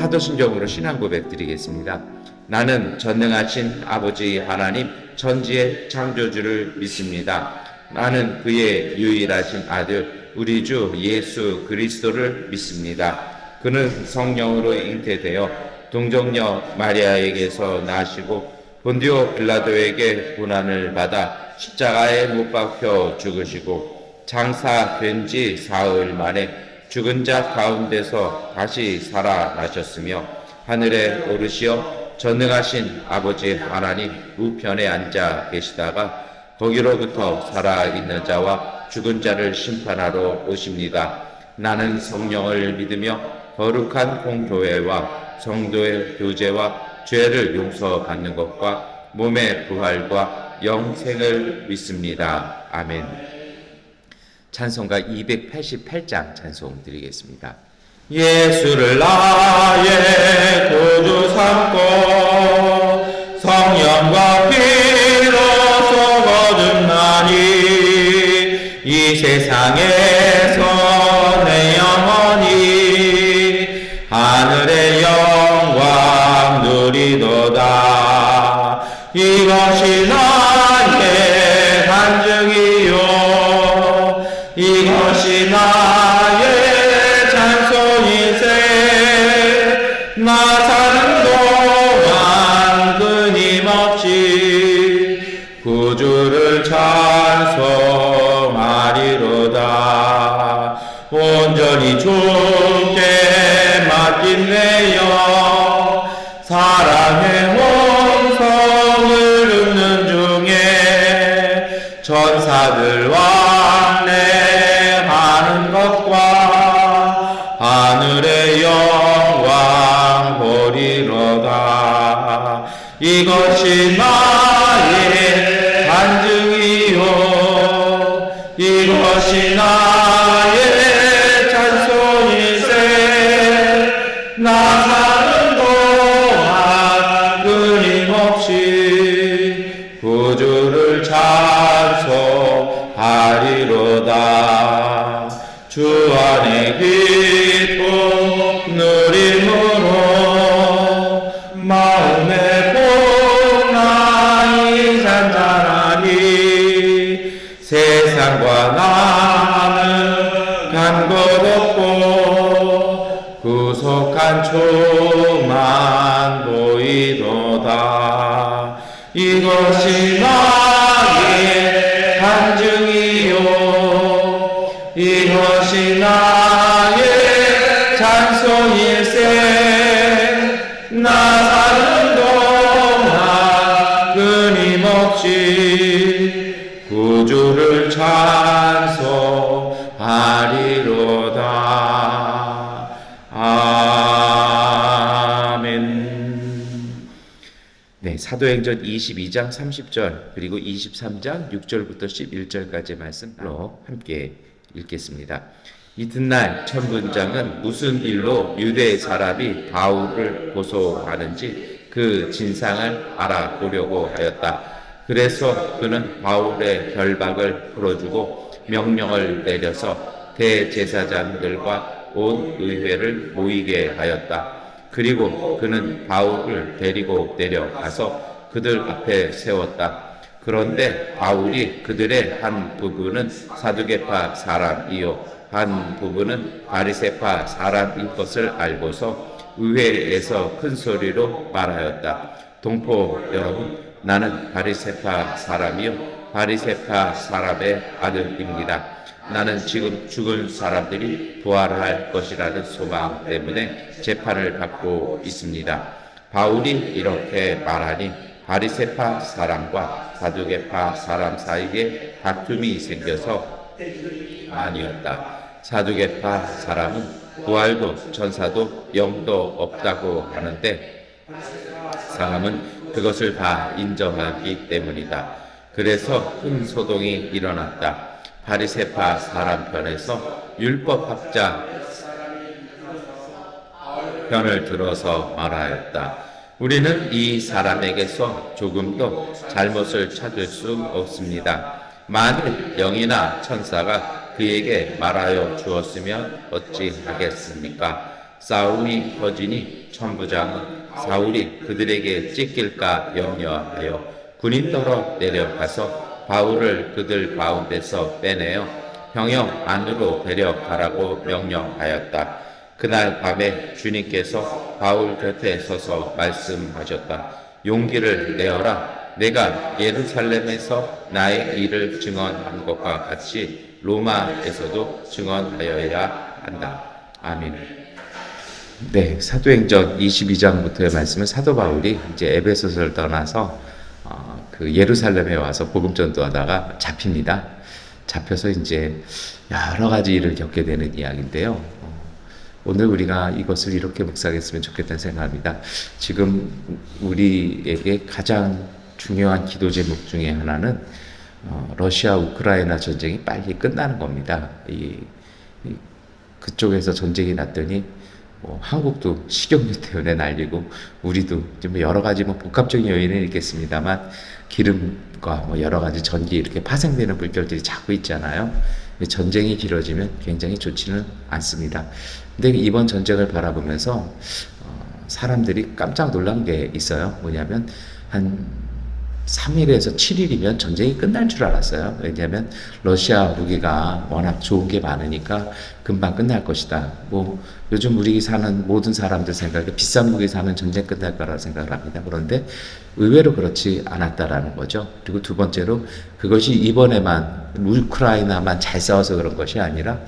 사도신경으로 신앙 고백 드리겠습니다. 나는 전능하신 아버지 하나님 천지의 창조주를 믿습니다. 나는 그의 유일하신 아들 우리 주 예수 그리스도를 믿습니다. 그는 성령으로 잉태되어 동정녀 마리아에게서 나시고 본디오 빌라도에게 고난을 받아 십자가에 못 박혀 죽으시고 장사된 지 사흘 만에 죽은 자 가운데서 다시 살아나셨으며 하늘에 오르시어 전능하신 아버지 하나님 우편에 앉아 계시다가 거기로부터 살아있는 자와 죽은 자를 심판하러 오십니다. 나는 성령을 믿으며 거룩한 공교회와 성도의 교제와 죄를 용서받는 것과 몸의 부활과 영생을 믿습니다. 아멘. 찬송가 288장 찬송 드리겠습니다. 예수를 나의 구주 삼고 성령과 피로서 거듭나니 이 세상에서 내 영혼이 하늘의 영광 누리도다. 이것이 나의 간증이요 이것이 나의 찬송일세. 나 사는 동안 끊임없이 구주를 찬송하리로다. 온전히 주께 맡김내어 사랑의 홍성을 읊는 중에 천사들과 하는 것과 하늘의 영광 보리로다. 이것이 나의 간증이요 이것이 나의 찬송일세. 나 사는 동안 끊임없이 구주를 찬송하리로다. 주 안에 기쁨 누림으로 마음의 풍랑이 잔잔하니 세상과 나는 간 것 없고 구속한 주만 보이도다. 이것이 나의 간증이요 이것이 나의 찬송일세. 나 사는 동안 끊임없이 구주를 찬송하리로다. 아멘. 네, 사도행전 22장 30절 그리고 23장 6절부터 11절까지 말씀으로 함께 읽겠습니다. 이튿날 천군장은 무슨 일로 유대 사람이 바울을 고소하는지 그 진상을 알아보려고 하였다. 그래서 그는 바울의 결박을 풀어주고 명령을 내려서 대제사장들과 온 의회를 모이게 하였다. 그리고 그는 바울을 데리고 내려가서 그들 앞에 세웠다. 그런데 바울이 그들의 한 부분은 사두개파 사람이요 한 부분은 바리새파 사람인 것을 알고서 의회에서 큰 소리로 말하였다. 동포 여러분, 나는 바리새파 사람이요 바리새파 사람의 아들입니다. 나는 지금 죽은 사람들이 부활할 것이라는 소망 때문에 재판을 받고 있습니다. 바울이 이렇게 말하니 바리새파 사람과 사두개파 사람 사이에 다툼이 생겨서 아니었다. 사두개파 사람은 부활도 천사도 영도 없다고 하는데 사람은 그것을 다 인정하기 때문이다. 그래서 큰 소동이 일어났다. 바리새파 사람 편에서 율법학자 편을 들어서 말하였다. 우리는 이 사람에게서 조금도 잘못을 찾을 수 없습니다. 만일 영이나 천사가 그에게 말하여 주었으면 어찌하겠습니까? 싸움이 퍼지니 천부장은 사울이 그들에게 찢길까 염려하여 군인더러 내려가서 바울을 그들 가운데서 빼내어 병영 안으로 데려가라고 명령하였다. 그날 밤에 주님께서 바울 곁에 서서 말씀하셨다. 용기를 내어라. 내가 예루살렘에서 나의 일을 증언한 것과 같이 로마에서도 증언하여야 한다. 아멘. 네, 사도행전 22장부터의 말씀은 사도 바울이 이제 에베소서를 떠나서 그 예루살렘에 와서 복음 전도하다가 잡힙니다. 잡혀서 이제 여러 가지 일을 겪게 되는 이야기인데요. 오늘 우리가 이것을 이렇게 묵상했으면 좋겠다는 생각합니다. 지금 우리에게 가장 중요한 기도 제목 중에 하나는 러시아 우크라이나 전쟁이 빨리 끝나는 겁니다. 그쪽에서 전쟁이 났더니 한국도 식용유 때문에 난리고 우리도 좀 여러 가지 복합적인 요인은 있겠습니다만 기름과 여러 가지 전기 이렇게 파생되는 물결들이 자꾸 있잖아요. 전쟁이 길어지면 굉장히 좋지는 않습니다. 근데 이번 전쟁을 바라보면서 사람들이 깜짝 놀란 게 있어요. 뭐냐면 한 3일에서 7일이면 전쟁이 끝날 줄 알았어요. 왜냐하면 러시아 무기가 워낙 좋은 게 많으니까 금방 끝날 것이다. 요즘 우리 사는 모든 사람들 생각에 비싼 무기 사면 전쟁 끝날 거라고 생각을 합니다. 그런데 의외로 그렇지 않았다라는 거죠. 그리고 두 번째로 그것이 이번에만 우크라이나만 잘 싸워서 그런 것이 아니라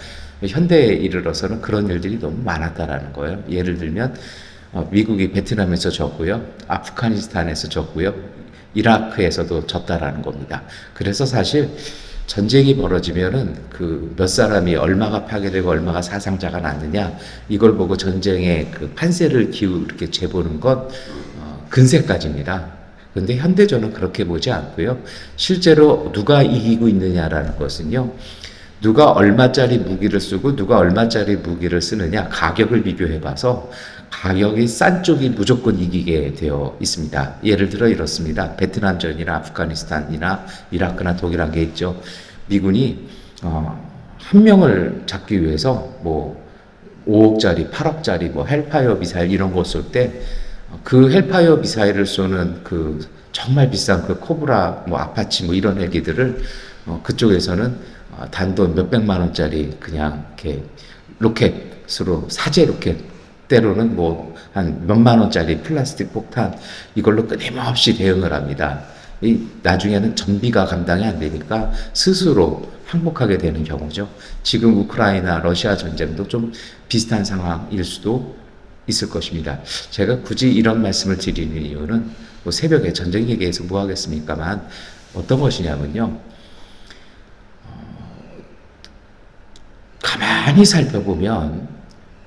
현대에 이르러서는 그런 일들이 너무 많았다라는 거예요. 예를 들면 미국이 베트남에서 졌고요. 아프가니스탄에서 졌고요. 이라크에서도 졌다라는 겁니다. 그래서 사실 전쟁이 벌어지면은 그 몇 사람이 얼마가 파괴되고 얼마가 사상자가 났느냐 이걸 보고 전쟁의 그 판세를 이렇게 재보는 건 근세까지입니다. 그런데 현대전은 그렇게 보지 않고요. 실제로 누가 이기고 있느냐라는 것은요. 누가 얼마짜리 무기를 쓰고 누가 얼마짜리 무기를 쓰느냐 가격을 비교해봐서 가격이 싼 쪽이 무조건 이기게 되어 있습니다. 예를 들어 이렇습니다. 베트남전이나 아프가니스탄이나 이라크나 독일한 게 있죠. 미군이 한 명을 잡기 위해서 5억짜리, 8억짜리 헬파이어 미사일 이런 거 쏠 때 그 헬파이어 미사일을 쏘는 그 정말 비싼 그 코브라, 아파치 이런 헬기들을 그쪽에서는 단돈 몇백만 원짜리 그냥 이렇게 로켓으로 사제 로켓 때로는 한 몇만 원짜리 플라스틱 폭탄 이걸로 끊임없이 대응을 합니다. 나중에는 전비가 감당이 안 되니까 스스로 항복하게 되는 경우죠. 지금 우크라이나 러시아 전쟁도 좀 비슷한 상황일 수도 있을 것입니다. 제가 굳이 이런 말씀을 드리는 이유는 새벽에 전쟁 얘기해서 뭐 하겠습니까만 어떤 것이냐면요. 가만히 살펴보면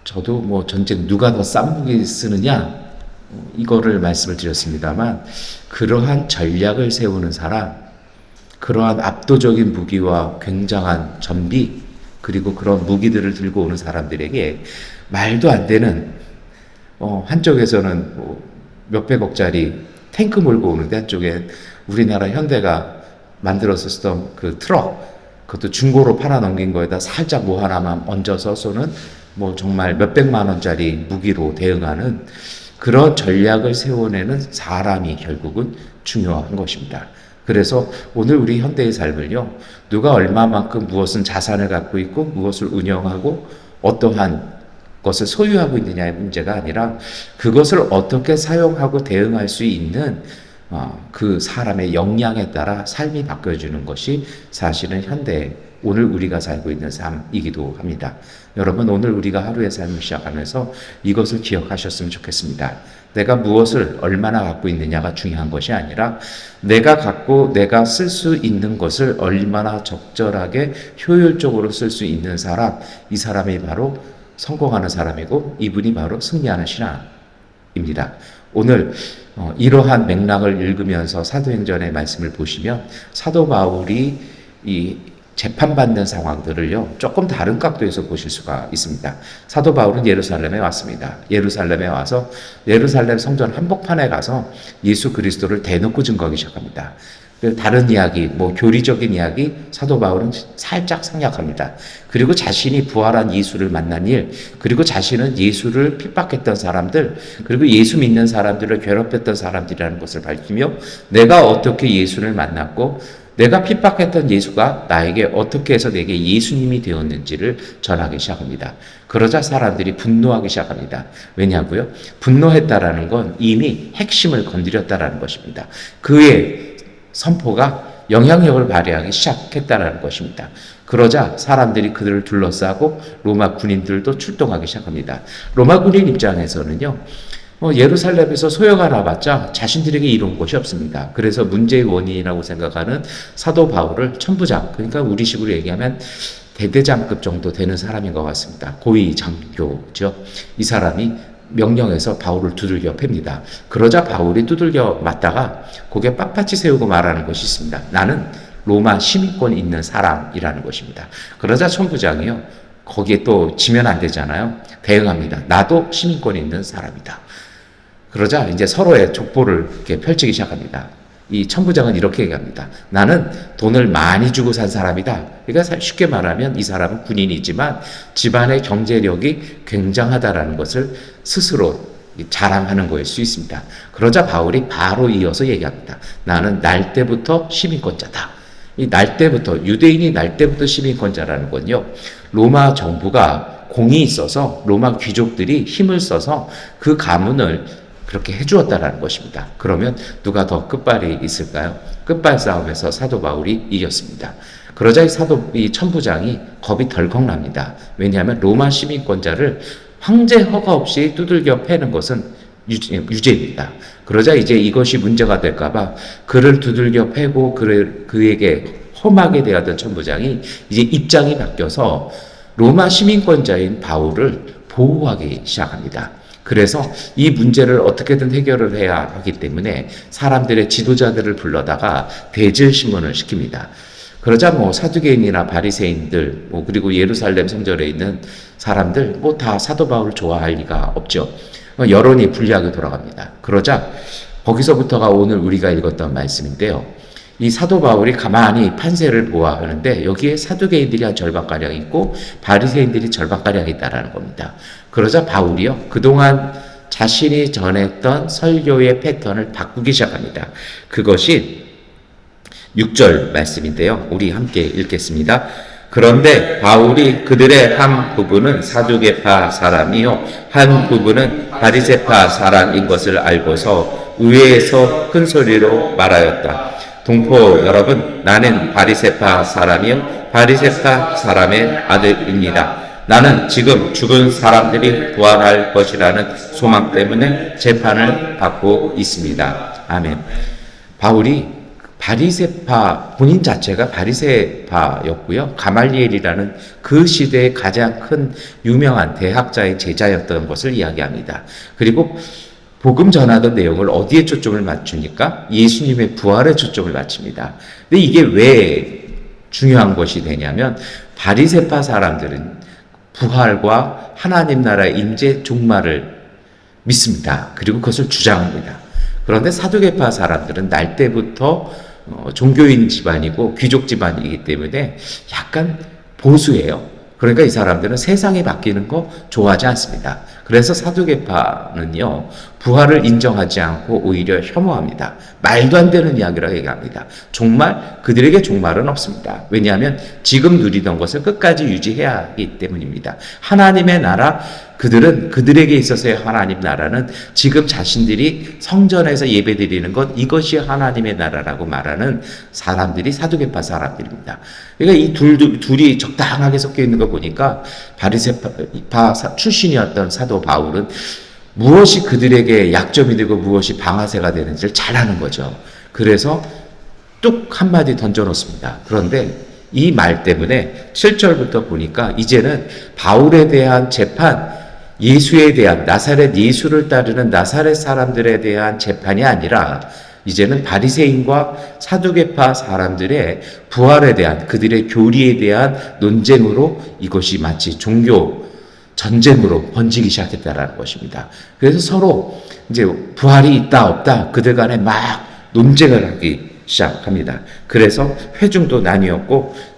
저도 전쟁 누가 더 싼 무기 쓰느냐 이거를 말씀을 드렸습니다만 그러한 전략을 세우는 사람, 그러한 압도적인 무기와 굉장한 전비 그리고 그런 무기들을 들고 오는 사람들에게 말도 안 되는 한쪽에서는 몇백억짜리 탱크 몰고 오는데 한쪽에 우리나라 현대가 만들어서 쓰던 그 트럭 그것도 중고로 팔아넘긴 거에다 살짝 하나만 얹어서 쏘는 정말 몇백만 원짜리 무기로 대응하는 그런 전략을 세워내는 사람이 결국은 중요한 것입니다. 그래서 오늘 우리 현대의 삶을요, 누가 얼마만큼 무엇은 자산을 갖고 있고 무엇을 운영하고 어떠한 것을 소유하고 있느냐의 문제가 아니라 그것을 어떻게 사용하고 대응할 수 있는 그 사람의 역량에 따라 삶이 바뀌어지는 것이 사실은 현대 오늘 우리가 살고 있는 삶이기도 합니다. 여러분 오늘 우리가 하루의 삶을 시작하면서 이것을 기억하셨으면 좋겠습니다. 내가 무엇을 얼마나 갖고 있느냐가 중요한 것이 아니라 내가 갖고 내가 쓸 수 있는 것을 얼마나 적절하게 효율적으로 쓸 수 있는 사람, 이 사람이 바로 성공하는 사람이고 이분이 바로 승리하는 신앙입니다. 오늘 이러한 맥락을 읽으면서 사도행전의 말씀을 보시면 사도 바울이 이 재판받는 상황들을요, 조금 다른 각도에서 보실 수가 있습니다. 사도 바울은 예루살렘에 왔습니다. 예루살렘에 와서 예루살렘 성전 한복판에 가서 예수 그리스도를 대놓고 증거하기 시작합니다. 다른 이야기, 교리적인 이야기, 사도 바울은 살짝 생략합니다. 그리고 자신이 부활한 예수를 만난 일, 그리고 자신은 예수를 핍박했던 사람들, 그리고 예수 믿는 사람들을 괴롭혔던 사람들이라는 것을 밝히며 내가 어떻게 예수를 만났고 내가 핍박했던 예수가 나에게 어떻게 해서 내게 예수님이 되었는지를 전하기 시작합니다. 그러자 사람들이 분노하기 시작합니다. 왜냐고요? 분노했다라는 건 이미 핵심을 건드렸다라는 것입니다. 그의 선포가 영향력을 발휘하기 시작했다라는 것입니다. 그러자 사람들이 그들을 둘러싸고 로마 군인들도 출동하기 시작합니다. 로마 군인 입장에서는요, 예루살렘에서 소요가 나봤자 자신들에게 이룬 것이 없습니다. 그래서 문제의 원인이라고 생각하는 사도 바울을 천부장, 그러니까 우리식으로 얘기하면 대대장급 정도 되는 사람인 것 같습니다. 고위 장교죠. 이 사람이 명령해서 바울을 두들겨 팹니다. 그러자 바울이 두들겨 맞다가 고개 빳빳이 세우고 말하는 것이 있습니다. 나는 로마 시민권이 있는 사람이라는 것입니다. 그러자 천부장이요, 거기에 또 지면 안 되잖아요. 대응합니다. 나도 시민권이 있는 사람이다. 그러자 이제 서로의 족보를 이렇게 펼치기 시작합니다. 이 천부장은 이렇게 얘기합니다. 나는 돈을 많이 주고 산 사람이다. 그러니까 쉽게 말하면 이 사람은 군인이지만 집안의 경제력이 굉장하다라는 것을 스스로 자랑하는 거일 수 있습니다. 그러자 바울이 바로 이어서 얘기합니다. 나는 날 때부터 시민권자다. 이 날 때부터, 유대인이 날 때부터 시민권자라는 건요, 로마 정부가 공이 있어서 로마 귀족들이 힘을 써서 그 가문을 그렇게 해주었다라는 것입니다. 그러면 누가 더 끝발이 있을까요? 끝발 싸움에서 사도 바울이 이겼습니다. 그러자 이 천부장이 겁이 덜컥 납니다. 왜냐하면 로마 시민권자를 황제 허가 없이 두들겨 패는 것은 유죄입니다. 그러자 이제 이것이 문제가 될까봐 그를 두들겨 패고 그에게 험하게 대하던 천부장이 이제 입장이 바뀌어서 로마 시민권자인 바울을 보호하기 시작합니다. 그래서 이 문제를 어떻게든 해결을 해야 하기 때문에 사람들의 지도자들을 불러다가 대질 신문을 시킵니다. 그러자 사두개인이나 바리새인들, 그리고 예루살렘 성전에 있는 사람들, 다 사도 바울을 좋아할 리가 없죠. 여론이 불리하게 돌아갑니다. 그러자 거기서부터가 오늘 우리가 읽었던 말씀인데요. 이 사도 바울이 가만히 판세를 보아하는데 여기에 사두개인들이 한 절반가량 있고 바리새인들이 절반가량 있다라는 겁니다. 그러자 바울이요, 그동안 자신이 전했던 설교의 패턴을 바꾸기 시작합니다. 그것이 6절 말씀인데요. 우리 함께 읽겠습니다. 그런데 바울이 그들의 한 부분은 사두개파 사람이요 한 부분은 바리새파 사람인 것을 알고서 의회에서 큰 소리로 말하였다. 동포 여러분, 나는 바리새파 사람이요 바리새파 사람의 아들입니다. 나는 지금 죽은 사람들이 부활할 것이라는 소망 때문에 재판을 받고 있습니다. 아멘. 바울이 바리새파, 본인 자체가 바리새파였고요. 가말리엘이라는 그 시대의 가장 큰 유명한 대학자의 제자였던 것을 이야기합니다. 그리고 복음 전하던 내용을 어디에 초점을 맞추니까 예수님의 부활에 초점을 맞춥니다. 근데 이게 왜 중요한 것이 되냐면 바리새파 사람들은 부활과 하나님 나라의 임재 종말을 믿습니다. 그리고 그것을 주장합니다. 그런데 사두개파 사람들은 날 때부터 종교인 집안이고 귀족 집안이기 때문에 약간 보수예요. 그러니까 이 사람들은 세상이 바뀌는 거 좋아하지 않습니다. 그래서 사두개파는요, 부활을 인정하지 않고 오히려 혐오합니다. 말도 안 되는 이야기라고 얘기합니다. 그들에게 종말은 없습니다. 왜냐하면 지금 누리던 것을 끝까지 유지해야 하기 때문입니다. 하나님의 나라, 그들에게 있어서의 하나님 나라는 지금 자신들이 성전에서 예배드리는 것, 이것이 하나님의 나라라고 말하는 사람들이 사두개파 사람들입니다. 그러니까 이 둘이 적당하게 섞여 있는 거 보니까 바리새파 출신이었던 사도 바울은 무엇이 그들에게 약점이 되고 무엇이 방아쇠가 되는지를 잘 아는 거죠. 그래서 뚝 한마디 던져놓습니다. 그런데 이 말 때문에 7절부터 보니까 이제는 바울에 대한 재판, 예수에 대한 나사렛 예수를 따르는 나사렛 사람들에 대한 재판이 아니라 이제는 바리새인과 사두개파 사람들의 부활에 대한 그들의 교리에 대한 논쟁으로 이것이 마치 종교 전쟁으로 번지기 시작했다라는 것입니다. 그래서 서로 이제 부활이 있다 없다 그들 간에 막 논쟁을 하기 시작합니다. 그래서 회중도 나뉘었고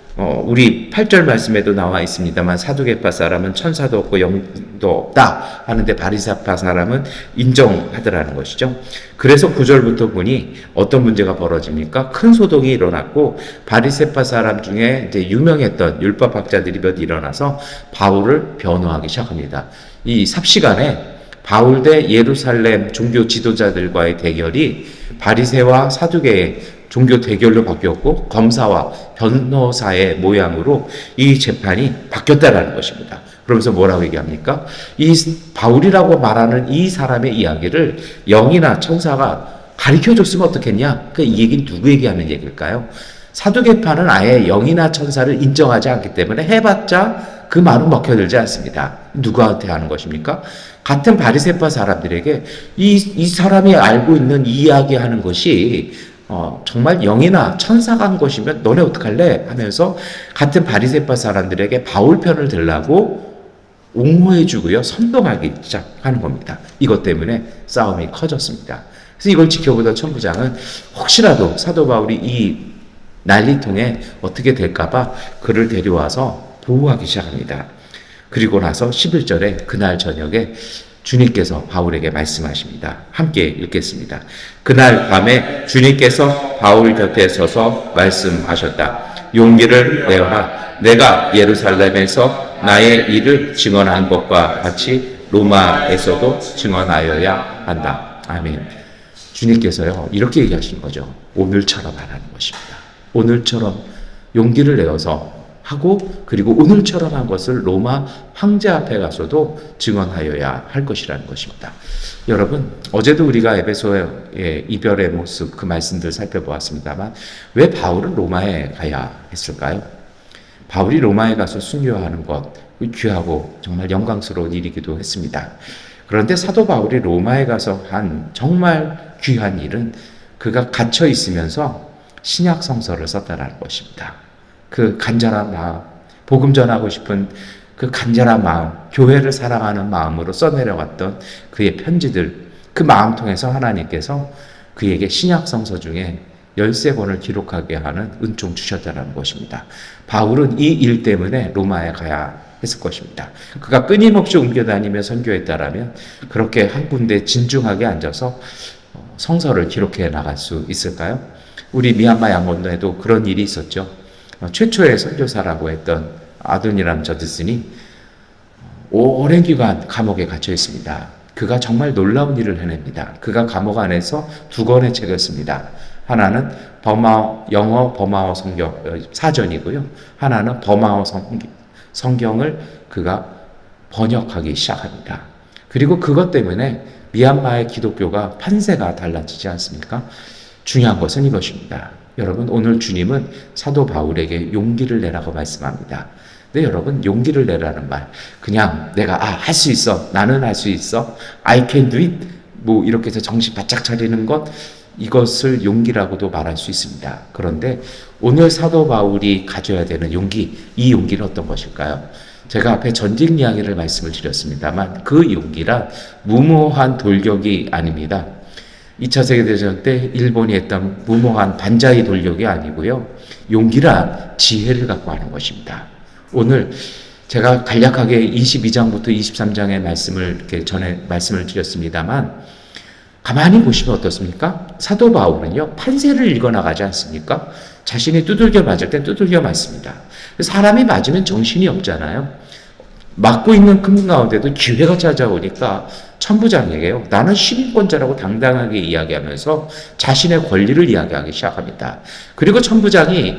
우리 8절 말씀에도 나와 있습니다만 사두개파 사람은 천사도 없고 영도 없다 하는데 바리새파 사람은 인정하더라는 것이죠. 그래서 9절부터 보니 어떤 문제가 벌어집니까? 큰 소동이 일어났고 바리새파 사람 중에 이제 유명했던 율법학자들이 몇 일어나서 바울을 변호하기 시작합니다. 이 삽시간에 바울 대 예루살렘 종교 지도자들과의 대결이 바리새와 사두개의 종교 대결로 바뀌었고 검사와 변호사의 모양으로 이 재판이 바뀌었다라는 것입니다. 그러면서 뭐라고 얘기합니까? 이 바울이라고 말하는 이 사람의 이야기를 영이나 천사가 가르쳐줬으면 어떻겠냐? 이 얘기는 누구에게 하는 얘기일까요? 사두개파는 아예 영이나 천사를 인정하지 않기 때문에 해봤자 그 말은 먹혀들지 않습니다. 누구한테 하는 것입니까? 같은 바리새파 사람들에게 이 사람이 알고 있는 이야기하는 것이 정말 영이나 천사가 한 것이면 너네 어떡할래? 하면서 같은 바리새파 사람들에게 바울 편을 들라고 옹호해주고요. 선동하기 시작하는 겁니다. 이것 때문에 싸움이 커졌습니다. 그래서 이걸 지켜보던 천부장은 혹시라도 사도 바울이 이 난리통에 어떻게 될까봐 그를 데려와서 보호하기 시작합니다. 그리고 나서 11절에 그날 저녁에 주님께서 바울에게 말씀하십니다. 함께 읽겠습니다. 그날 밤에 주님께서 바울 곁에 서서 말씀하셨다. 용기를 내어라. 내가 예루살렘에서 나의 일을 증언한 것과 같이 로마에서도 증언하여야 한다. 아멘. 주님께서요 이렇게 얘기하시는 거죠. 오늘처럼 하라는 것입니다. 오늘처럼 용기를 내어서 하고 그리고 오늘처럼 한 것을 로마 황제 앞에 가서도 증언하여야 할 것이라는 것입니다. 여러분 어제도 우리가 에베소의 이별의 모습 그 말씀들 살펴보았습니다만 왜 바울은 로마에 가야 했을까요? 바울이 로마에 가서 순교하는 것 귀하고 정말 영광스러운 일이기도 했습니다. 그런데 사도 바울이 로마에 가서 한 정말 귀한 일은 그가 갇혀 있으면서 신약 성서를 썼다라는 것입니다. 그 간절한 마음, 복음 전하고 싶은 그 간절한 마음, 교회를 사랑하는 마음으로 써내려갔던 그의 편지들, 그 마음 통해서 하나님께서 그에게 신약 성서 중에 13권을 기록하게 하는 은총 주셨다는 것입니다. 바울은 이 일 때문에 로마에 가야 했을 것입니다. 그가 끊임없이 옮겨다니며 선교했다라면 그렇게 한 군데 진중하게 앉아서 성서를 기록해 나갈 수 있을까요? 우리 미얀마 양원도에도 그런 일이 있었죠. 최초의 선교사라고 했던 아도니람 저드슨이 오랜 기간 감옥에 gat혀 있습니다. 그가 정말 놀라운 일을 해냅니다. 그가 감옥 안에서 2권의 책을 씁니다. 하나는 영어 버마어 성경 사전이고요. 하나는 버마어 성경을 그가 번역하기 시작합니다. 그리고 그것 때문에 미얀마의 기독교가 판세가 달라지지 않습니까? 중요한 것은 이것입니다. 여러분 오늘 주님은 사도 바울에게 용기를 내라고 말씀합니다. 근데 여러분 용기를 내라는 말 그냥 내가 할 수 있어 나는 할 수 있어 I can do it 뭐 이렇게 해서 정신 바짝 차리는 것 이것을 용기라고도 말할 수 있습니다. 그런데 오늘 사도 바울이 가져야 되는 용기 이 용기는 어떤 것일까요? 제가 앞에 전직 이야기를 말씀을 드렸습니다만 그 용기란 무모한 돌격이 아닙니다. 2차 세계대전 때 일본이 했던 무모한 반자의 돌격이 아니고요. 용기란 지혜를 갖고 하는 것입니다. 오늘 제가 간략하게 22장부터 23장의 말씀을 이렇게 전에 말씀을 드렸습니다만 가만히 보시면 어떻습니까? 사도 바울은요 판세를 읽어나가지 않습니까? 자신이 두들겨 맞을 땐 두들겨 맞습니다. 사람이 맞으면 정신이 없잖아요. 맞고 있는 큰 가운데도 기회가 찾아오니까 천부장에게요. 나는 시민권자라고 당당하게 이야기하면서 자신의 권리를 이야기하기 시작합니다. 그리고 천부장이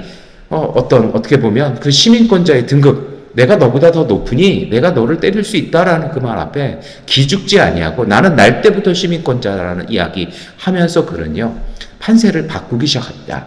어떻게 보면 그 시민권자의 등급 내가 너보다 더 높으니 내가 너를 때릴 수 있다라는 그 말 앞에 기죽지 아니하고 나는 날 때부터 시민권자라는 이야기 하면서 그는요 판세를 바꾸기 시작합니다.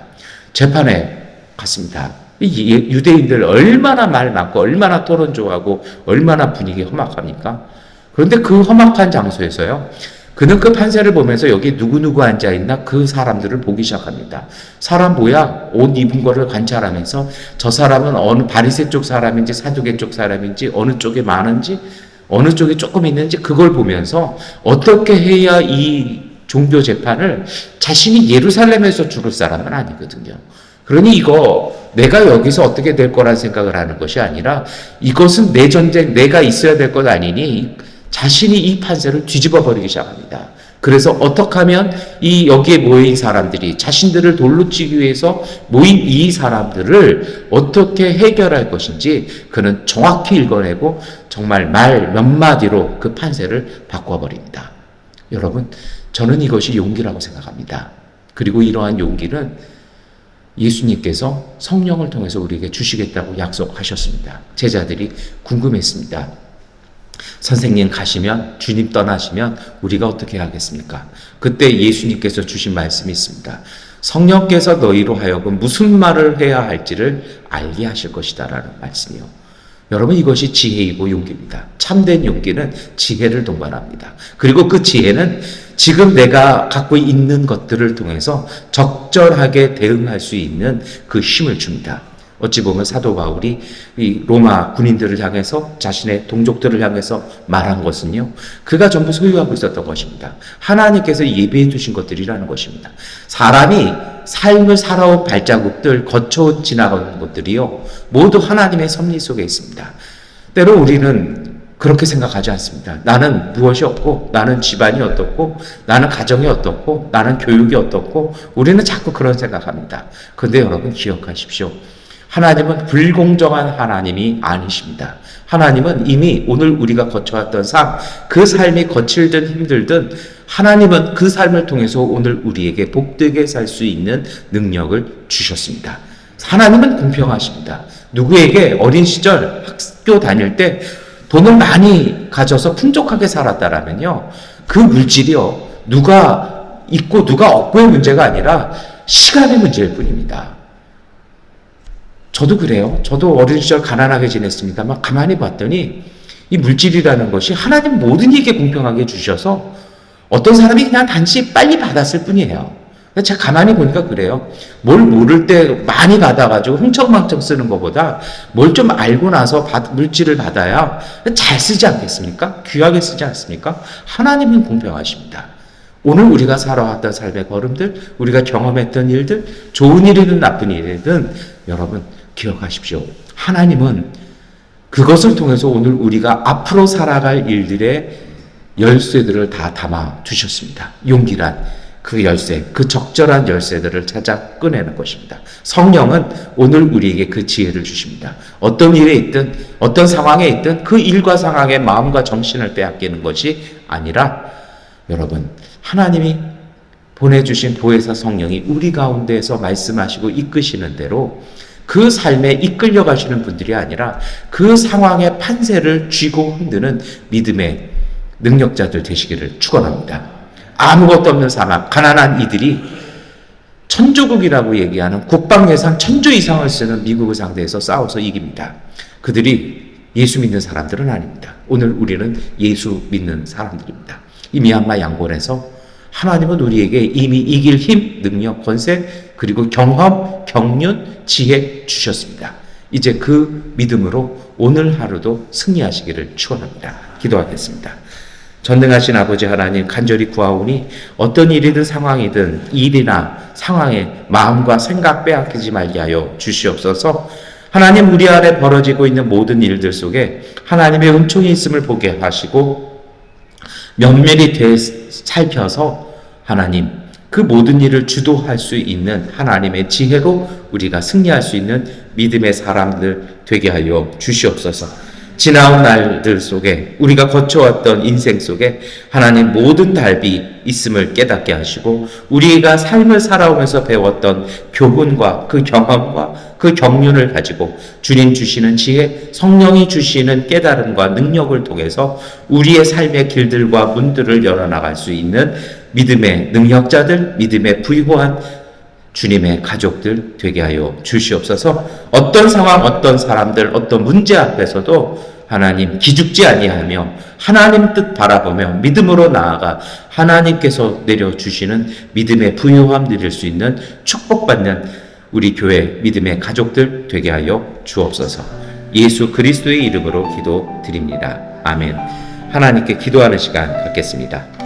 재판에 갔습니다. 이 유대인들 얼마나 말 많고 얼마나 토론 좋아하고 얼마나 분위기 험악합니까? 그런데 그 험악한 장소에서요 그는 그 판세를 보면서 여기 누구누구 앉아있나 그 사람들을 보기 시작합니다. 사람 뭐야? 옷 입은 거를 관찰하면서 저 사람은 어느 바리새 쪽 사람인지 사두개 쪽 사람인지 어느 쪽에 많은지 어느 쪽에 조금 있는지 그걸 보면서 어떻게 해야 이 종교 재판을 자신이 예루살렘에서 죽을 사람은 아니거든요. 그러니 이거 내가 여기서 어떻게 될 거란 생각을 하는 것이 아니라 이것은 내 전쟁, 내가 있어야 될 것 아니니 자신이 이 판세를 뒤집어 버리기 시작합니다. 그래서 어떻게 하면 이 여기에 모인 사람들이 자신들을 돌로 치기 위해서 모인 이 사람들을 어떻게 해결할 것인지 그는 정확히 읽어내고 정말 말 몇 마디로 그 판세를 바꿔버립니다. 여러분, 저는 이것이 용기라고 생각합니다. 그리고 이러한 용기는 예수님께서 성령을 통해서 우리에게 주시겠다고 약속하셨습니다. 제자들이 궁금했습니다. 선생님 가시면, 주님 떠나시면 우리가 어떻게 하겠습니까? 그때 예수님께서 주신 말씀이 있습니다. 성령께서 너희로 하여금 무슨 말을 해야 할지를 알게 하실 것이다 라는 말씀이요. 여러분, 이것이 지혜이고 용기입니다. 참된 용기는 지혜를 동반합니다. 그리고 그 지혜는 지금 내가 갖고 있는 것들을 통해서 적절하게 대응할 수 있는 그 힘을 줍니다. 어찌 보면 사도 바울이 이 로마 군인들을 향해서 자신의 동족들을 향해서 말한 것은요, 그가 전부 소유하고 있었던 것입니다. 하나님께서 예비해 두신 것들이라는 것입니다. 사람이 삶을 살아온 발자국들, 거쳐 지나가는 것들이요, 모두 하나님의 섭리 속에 있습니다. 때로 우리는 그렇게 생각하지 않습니다. 나는 무엇이 없고, 나는 집안이 어떻고, 나는 가정이 어떻고, 나는 교육이 어떻고, 우리는 자꾸 그런 생각합니다. 그런데 여러분 기억하십시오. 하나님은 불공정한 하나님이 아니십니다. 하나님은 이미 오늘 우리가 거쳐왔던 삶, 그 삶이 거칠든 힘들든 하나님은 그 삶을 통해서 오늘 우리에게 복되게 살 수 있는 능력을 주셨습니다. 하나님은 공평하십니다. 누구에게 어린 시절 학교 다닐 때 돈을 많이 가져서 풍족하게 살았다라면요, 그 물질이요, 누가 있고 누가 없고의 문제가 아니라 시간의 문제일 뿐입니다. 저도 그래요. 저도 어린 시절 가난하게 지냈습니다만 가만히 봤더니 이 물질이라는 것이 하나님 모든 이에게 공평하게 주셔서 어떤 사람이 그냥 단지 빨리 받았을 뿐이에요. 제가 가만히 보니까 그래요. 뭘 모를 때 많이 받아가지고 흥청망청 쓰는 것보다 뭘 좀 알고 나서 물질을 받아야 잘 쓰지 않겠습니까? 귀하게 쓰지 않습니까? 하나님은 공평하십니다. 오늘 우리가 살아왔던 삶의 걸음들, 우리가 경험했던 일들, 좋은 일이든 나쁜 일이든 여러분 기억하십시오. 하나님은 그것을 통해서 오늘 우리가 앞으로 살아갈 일들의 열쇠들을 다 담아 두셨습니다. 용기란 그 열쇠, 그 적절한 열쇠들을 찾아 꺼내는 것입니다. 성령은 오늘 우리에게 그 지혜를 주십니다. 어떤 일에 있든 어떤 상황에 있든 그 일과 상황에 마음과 정신을 빼앗기는 것이 아니라 여러분, 하나님이 보내주신 보혜사 성령이 우리 가운데에서 말씀하시고 이끄시는 대로 그 삶에 이끌려 가시는 분들이 아니라 그 상황의 판세를 쥐고 흔드는 믿음의 능력자들 되시기를 축원합니다. 아무것도 없는 사람, 가난한 이들이 천조국이라고 얘기하는 국방 예산 1000조 이상을 쓰는 미국을 상대해서 싸워서 이깁니다. 그들이 예수 믿는 사람들은 아닙니다. 오늘 우리는 예수 믿는 사람들입니다. 이 미얀마 양곤에서 하나님은 우리에게 이미 이길 힘, 능력, 권세, 그리고 경험, 경륜, 지혜 주셨습니다. 이제 그 믿음으로 오늘 하루도 승리하시기를 축원합니다. 기도하겠습니다. 전능하신 아버지 하나님, 간절히 구하오니 어떤 일이든 상황이든 일이나 상황에 마음과 생각 빼앗기지 말게 하여 주시옵소서. 하나님, 우리 안에 벌어지고 있는 모든 일들 속에 하나님의 은총이 있음을 보게 하시고 면밀히 살펴서 하나님, 그 모든 일을 주도할 수 있는 하나님의 지혜로 우리가 승리할 수 있는 믿음의 사람들 되게 하여 주시옵소서. 지나온 날들 속에 우리가 거쳐왔던 인생 속에 하나님 모든 달비 있음을 깨닫게 하시고 우리가 삶을 살아오면서 배웠던 교훈과 그 경험과 그 경륜을 가지고 주님 주시는 지혜, 성령이 주시는 깨달음과 능력을 통해서 우리의 삶의 길들과 문들을 열어나갈 수 있는 믿음의 능력자들, 믿음의 부유한 주님의 가족들 되게 하여 주시옵소서. 어떤 상황, 어떤 사람들, 어떤 문제 앞에서도 하나님 기죽지 아니하며 하나님 뜻 바라보며 믿음으로 나아가 하나님께서 내려주시는 믿음의 부유함 누릴 수 있는 축복받는 우리 교회 믿음의 가족들 되게 하여 주옵소서. 예수 그리스도의 이름으로 기도드립니다. 아멘. 하나님께 기도하는 시간 갖겠습니다.